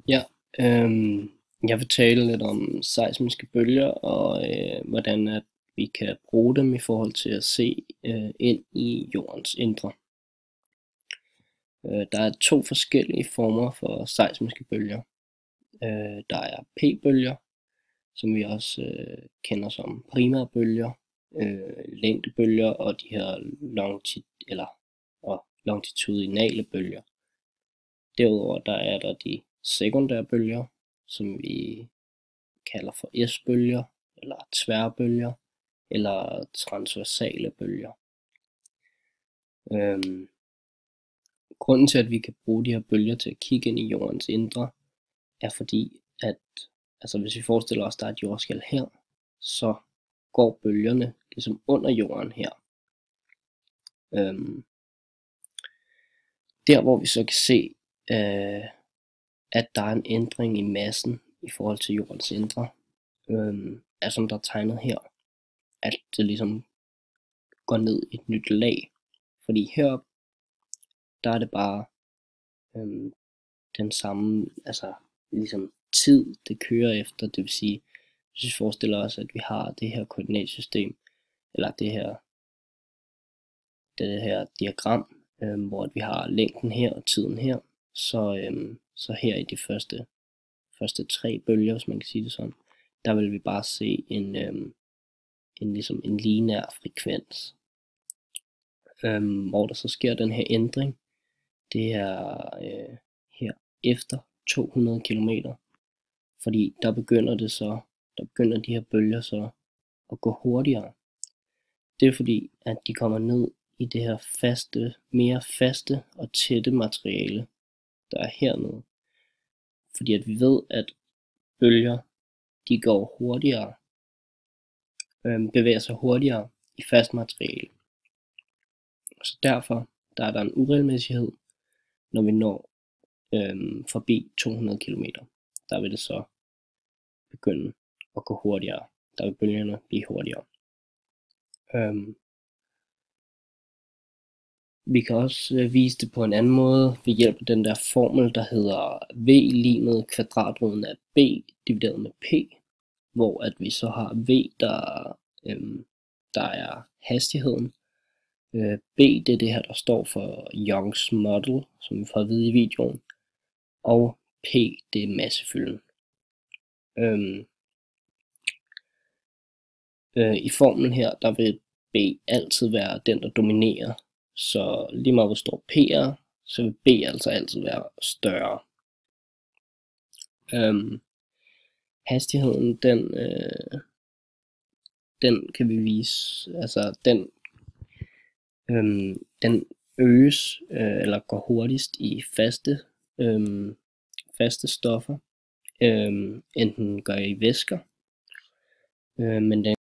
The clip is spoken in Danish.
Ja, jeg vil tale lidt om seismiske bølger og hvordan at vi kan bruge dem i forhold til at se ind i jordens indre. Der er to forskellige former for seismiske bølger. Der er p-bølger, som vi også kender som primærbølger, længdebølger og de her longitudinale bølger. Derudover der er der de sekundære bølger, som vi kalder for S-bølger, eller tværbølger, eller transversale bølger. Øhm, Grunden til, at vi kan bruge de her bølger til at kigge ind i jordens indre, er fordi, at hvis vi forestiller os, at der er et jordskælv her, så går bølgerne ligesom under jorden her. Der hvor vi så kan se, at der er en ændring i massen i forhold til jordens indre, er som der er tegnet her, at det ligesom går ned i et nyt lag. Fordi heroppe, der er det bare den samme, ligesom tid det kører efter. Det vil sige, hvis vi forestiller os, at vi har det her koordinatsystem, eller det her diagram, hvor vi har længden her og tiden her, så her i de første tre bølger, hvis man kan sige det sådan, der vil vi bare se en lineær frekvens. Hvor der så sker den her ændring, det er her efter 200 km, fordi der begynder de her bølger så at gå hurtigere. Det er fordi, at de kommer ned i det her mere faste og tætte materiale, der er hernede. Fordi at vi ved, at bølger, de går hurtigere, bevæger sig hurtigere i fast materiale. Så derfor, der er der en uregelmæssighed, når vi når forbi 200 km. Der vil det så begynde at gå hurtigere. Der vil bølgerne blive hurtigere. Vi kan også vise det på en anden måde ved hjælp af den der formel, der hedder V lig kvadratroden af B divideret med P, hvor at vi så har V, der er hastigheden. B, det er det her, der står for Youngs model, som vi får at vide i videoen. Og P, det er massefylden. I formlen her, der vil B altid være den, der dominerer. Så lige meget hvor stor P er, så vil B altså altid være større. Hastigheden, den kan vi vise, den øges eller går hurtigst i faste stoffer, end den gør i væsker, men den